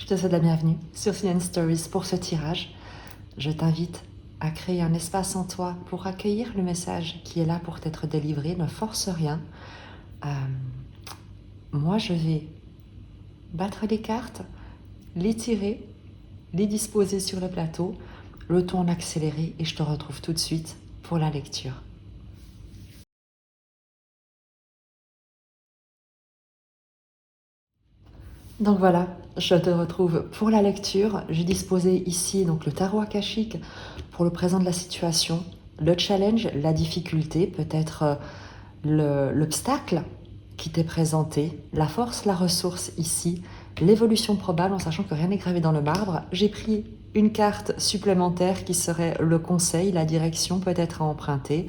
te souhaite la bienvenue sur CN Stories pour ce tirage. Je t'invite à créer un espace en toi pour accueillir le message qui est là pour t'être délivré. Ne force rien. Moi, je vais battre les cartes, les tirer, les disposer sur le plateau, le tout en accéléré, et je te retrouve tout de suite pour la lecture. Donc voilà, je te retrouve pour la lecture. J'ai disposé ici donc le tarot akashique pour le présent de la situation, le challenge, la difficulté, peut-être l'obstacle qui t'est présenté, la force, la ressource ici, l'évolution probable en sachant que rien n'est gravé dans le marbre. J'ai pris une carte supplémentaire qui serait le conseil, la direction peut-être à emprunter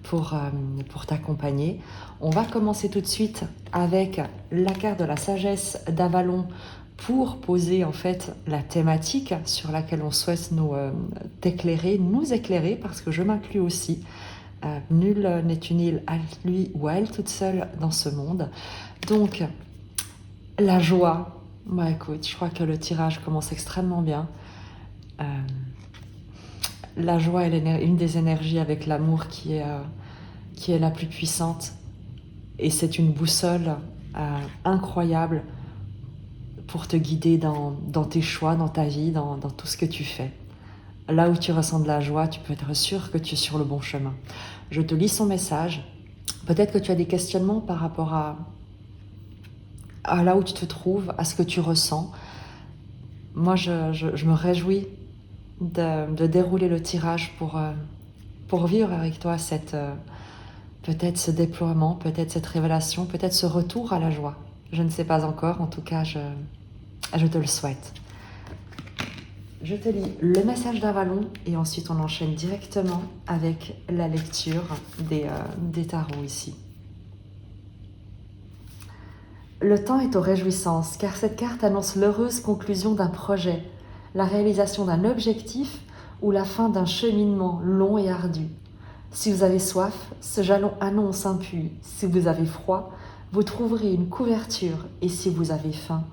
pour t'accompagner. On va commencer tout de suite avec la carte de la sagesse d'Avalon pour poser en fait la thématique sur laquelle on souhaite nous éclairer, parce que je m'inclus aussi. Nul n'est une île à lui ou à elle toute seule dans ce monde. Donc, la joie. Écoute, je crois que le tirage commence extrêmement bien. La joie est une des énergies avec l'amour qui est la plus puissante. Et c'est une boussole incroyable pour te guider dans tes choix, dans ta vie, dans tout ce que tu fais. Là où tu ressens de la joie, tu peux être sûr que tu es sur le bon chemin. Je te lis son message. Peut-être que tu as des questionnements par rapport à là où tu te trouves, à ce que tu ressens. Moi, je me réjouis de dérouler le tirage pour vivre avec toi peut-être ce déploiement, peut-être cette révélation, peut-être ce retour à la joie. Je ne sais pas encore, en tout cas, je te le souhaite. Je te lis le message d'Avalon et ensuite on enchaîne directement avec la lecture des tarots ici. Le temps est aux réjouissances, car cette carte annonce l'heureuse conclusion d'un projet, la réalisation d'un objectif ou la fin d'un cheminement long et ardu. Si vous avez soif, ce jalon annonce un puits. Si vous avez froid, vous trouverez une couverture. Et si vous avez faim,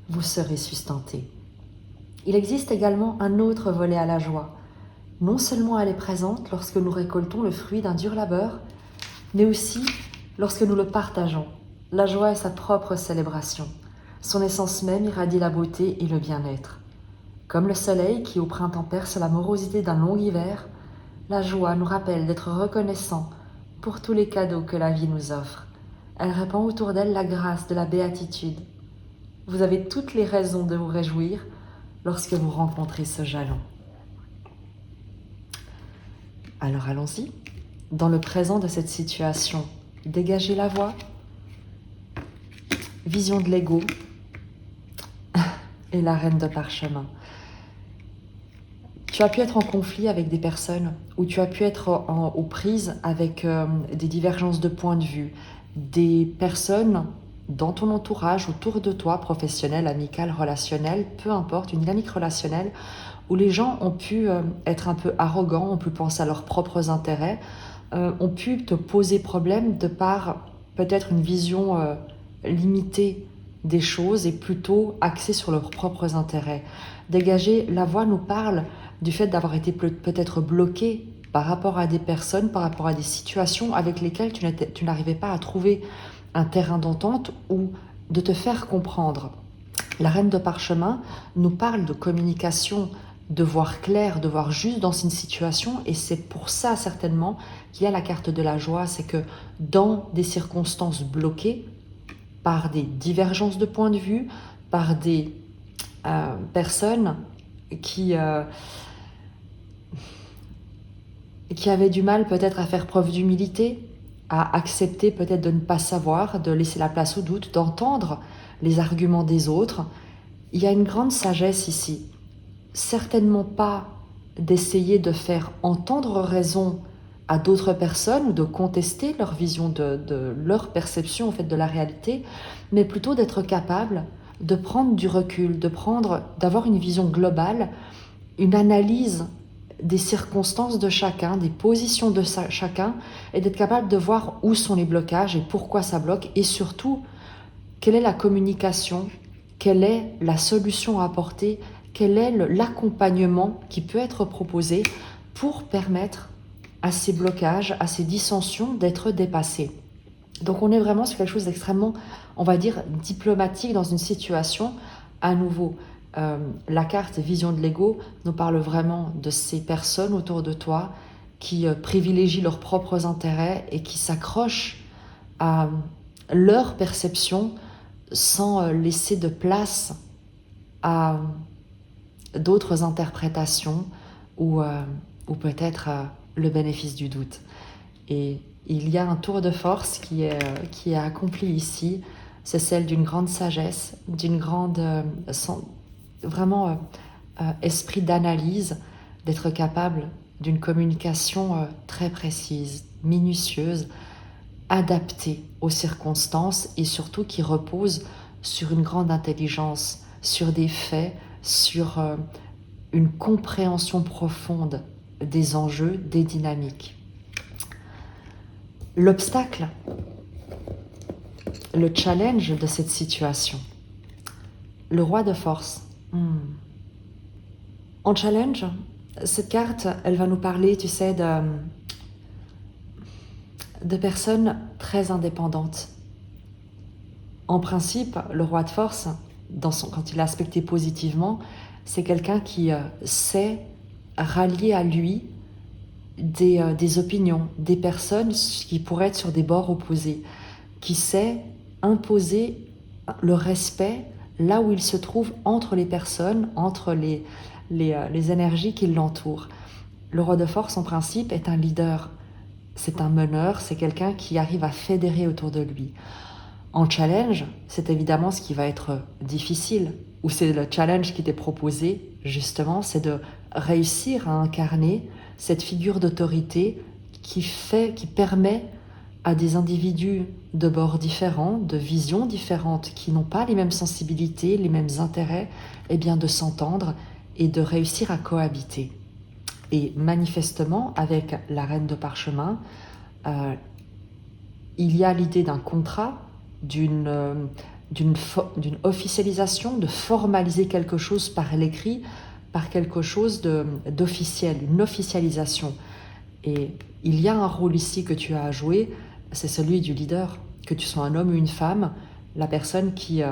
vous serez sustenté. Il existe également un autre volet à la joie. Non seulement elle est présente lorsque nous récoltons le fruit d'un dur labeur, mais aussi lorsque nous le partageons. La joie est sa propre célébration. Son essence même irradie la beauté et le bien-être. Comme le soleil qui au printemps perce la morosité d'un long hiver, la joie nous rappelle d'être reconnaissants pour tous les cadeaux que la vie nous offre. Elle répand autour d'elle la grâce de la béatitude. Vous avez toutes les raisons de vous réjouir lorsque vous rencontrez ce jalon. Alors allons-y. Dans le présent de cette situation, dégagez la voix, vision de l'ego et la reine de parchemin. Tu as pu être en conflit avec des personnes ou tu as pu être aux prises avec des divergences de points de vue, des personnes dans ton entourage, autour de toi, professionnel, amical, relationnel, peu importe, une dynamique relationnelle où les gens ont pu être un peu arrogants, ont pu penser à leurs propres intérêts, ont pu te poser problème de par peut-être une vision limitée des choses et plutôt axée sur leurs propres intérêts. Dégager la voix nous parle du fait d'avoir été peut-être bloqué par rapport à des personnes, par rapport à des situations avec lesquelles tu n'arrivais pas à trouver un terrain d'entente ou de te faire comprendre. La reine de parchemin nous parle de communication, de voir clair, de voir juste dans une situation, et c'est pour ça certainement qu'il y a la carte de la joie, c'est que dans des circonstances bloquées, par des divergences de points de vue, par des personnes qui avaient du mal peut-être à faire preuve d'humilité, à accepter peut-être de ne pas savoir, de laisser la place au doute, d'entendre les arguments des autres. Il y a une grande sagesse ici. Certainement pas d'essayer de faire entendre raison à d'autres personnes ou de contester leur vision de leur perception en fait de la réalité, mais plutôt d'être capable de prendre du recul, d'avoir une vision globale, une analyse des circonstances de chacun, des positions de chacun, et d'être capable de voir où sont les blocages et pourquoi ça bloque, et surtout, quelle est la communication, quelle est la solution à apporter, quel est l'accompagnement qui peut être proposé pour permettre à ces blocages, à ces dissensions d'être dépassés. Donc on est vraiment sur quelque chose d'extrêmement, on va dire, diplomatique dans une situation. À nouveau, la carte vision de l'ego nous parle vraiment de ces personnes autour de toi qui privilégient leurs propres intérêts et qui s'accrochent à leur perception sans laisser de place à d'autres interprétations ou peut-être le bénéfice du doute. Et il y a un tour de force qui est accompli ici, c'est celle d'une grande sagesse, d'une grande esprit d'analyse, d'être capable d'une communication très précise, minutieuse, adaptée aux circonstances et surtout qui repose sur une grande intelligence, sur des faits, sur une compréhension profonde des enjeux, des dynamiques. L'obstacle, le challenge de cette situation. Le roi de force. En challenge, cette carte, elle va nous parler, tu sais, de personnes très indépendantes. En principe, le roi de force, quand il est aspecté positivement, c'est quelqu'un qui sait rallier à lui des opinions, des personnes qui pourraient être sur des bords opposés, qui sait imposer le respect là où il se trouve entre les personnes, entre les énergies qui l'entourent. Le roi de force, en principe, est un leader, c'est un meneur, c'est quelqu'un qui arrive à fédérer autour de lui. En challenge, c'est évidemment ce qui va être difficile, ou c'est le challenge qui t'est proposé, justement, c'est de réussir à incarner cette figure d'autorité qui permet à des individus de bords différents, de visions différentes, qui n'ont pas les mêmes sensibilités, les mêmes intérêts, eh bien de s'entendre et de réussir à cohabiter. Et manifestement, avec la reine de parchemin, il y a l'idée d'un contrat, d'une officialisation, de formaliser quelque chose par l'écrit, par quelque chose d'officiel, une officialisation. Et il y a un rôle ici que tu as à jouer, c'est celui du leader, que tu sois un homme ou une femme, la personne qui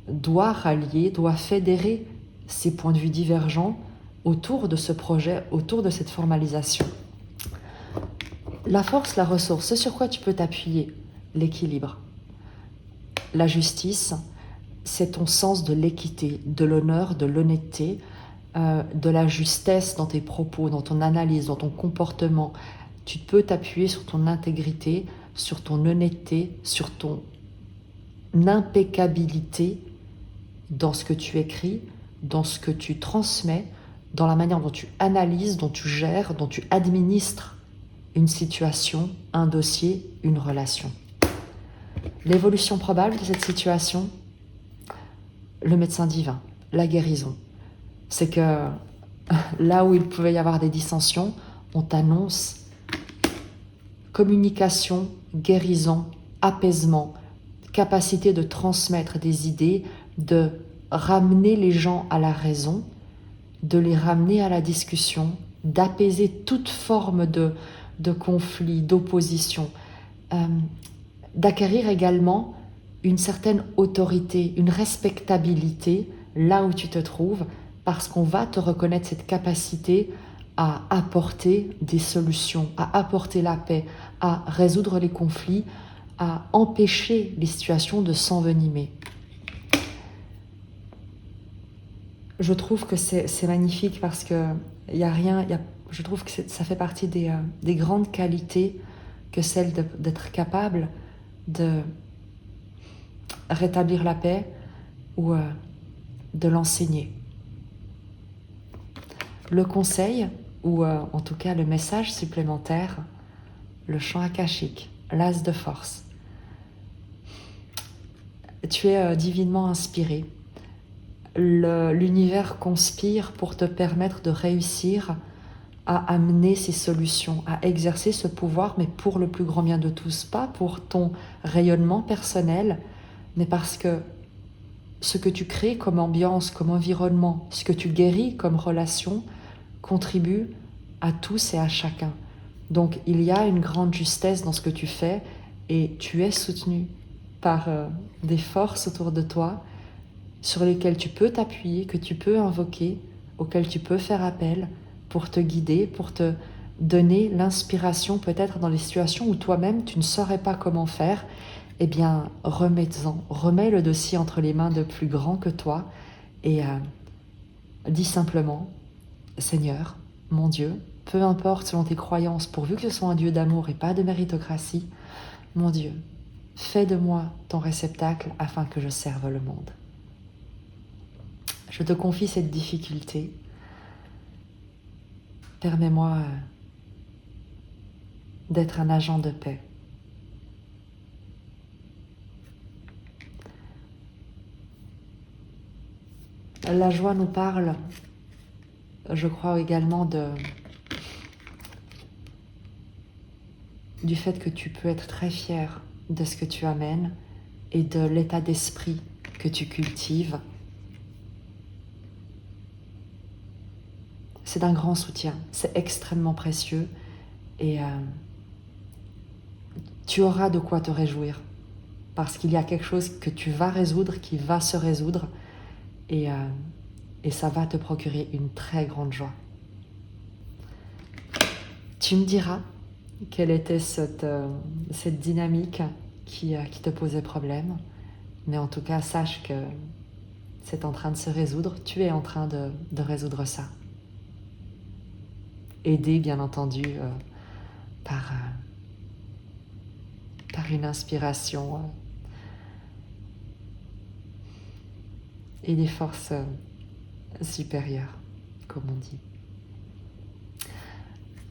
doit rallier, doit fédérer ses points de vue divergents autour de ce projet, autour de cette formalisation. La force, la ressource, ce sur quoi tu peux t'appuyer, l'équilibre. La justice, c'est ton sens de l'équité, de l'honneur, de l'honnêteté, de la justesse dans tes propos, dans ton analyse, dans ton comportement. Tu peux t'appuyer sur ton intégrité, sur ton honnêteté, sur ton impeccabilité dans ce que tu écris, dans ce que tu transmets, dans la manière dont tu analyses, dont tu gères, dont tu administres une situation, un dossier, une relation. L'évolution probable de cette situation, le médecin divin, la guérison. C'est que là où il pouvait y avoir des dissensions, on t'annonce communication, guérison, apaisement, capacité de transmettre des idées, de ramener les gens à la raison, de les ramener à la discussion, d'apaiser toute forme de conflit, d'opposition, d'acquérir également une certaine autorité, une respectabilité là où tu te trouves, parce qu'on va te reconnaître cette capacité à apporter des solutions, à apporter la paix, à résoudre les conflits, à empêcher les situations de s'envenimer. Je trouve que c'est magnifique parce que je trouve que ça fait partie des grandes qualités que celle d'être capable de rétablir la paix ou de l'enseigner. Le conseil, ou en tout cas le message supplémentaire, le champ akashique, l'as de force. Tu es divinement inspiré. L'univers conspire pour te permettre de réussir à amener ces solutions, à exercer ce pouvoir, mais pour le plus grand bien de tous, pas pour ton rayonnement personnel, mais parce que ce que tu crées comme ambiance, comme environnement, ce que tu guéris comme relation, contribue à tous et à chacun. Donc il y a une grande justesse dans ce que tu fais et tu es soutenu par des forces autour de toi sur lesquelles tu peux t'appuyer, que tu peux invoquer, auxquelles tu peux faire appel pour te guider, pour te donner l'inspiration peut-être dans les situations où toi-même tu ne saurais pas comment faire. Eh bien, remets le dossier entre les mains de plus grands que toi et dis simplement, Seigneur, mon Dieu, peu importe selon tes croyances, pourvu que ce soit un Dieu d'amour et pas de méritocratie, mon Dieu, fais de moi ton réceptacle afin que je serve le monde. Je te confie cette difficulté. Permets-moi d'être un agent de paix. La joie nous parle, je crois également du fait que tu peux être très fier de ce que tu amènes et de l'état d'esprit que tu cultives. C'est d'un grand soutien, c'est extrêmement précieux et tu auras de quoi te réjouir parce qu'il y a quelque chose que tu vas résoudre, qui va se résoudre et ça va te procurer une très grande joie. Tu me diras quelle était cette dynamique qui te posait problème, mais en tout cas, sache que c'est en train de se résoudre, tu es en train de résoudre ça. Aidé, bien entendu, par une inspiration et des forces supérieures, comme on dit.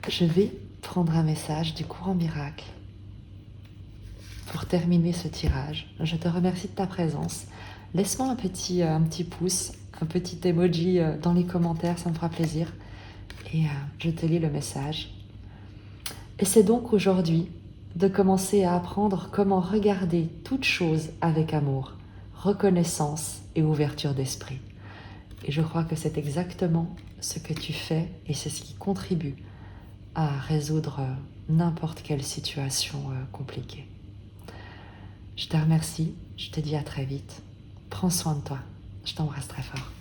Je vais prendre un message du courant miracle pour terminer ce tirage. Je te remercie de ta présence. Laisse-moi un petit pouce, un petit emoji dans les commentaires, ça me fera plaisir. Et je te lis le message. Et c'est donc aujourd'hui de commencer à apprendre comment regarder toute chose avec amour, reconnaissance et ouverture d'esprit. Et je crois que c'est exactement ce que tu fais et c'est ce qui contribue à résoudre n'importe quelle situation compliquée. Je te remercie, je te dis à très vite. Prends soin de toi, je t'embrasse très fort.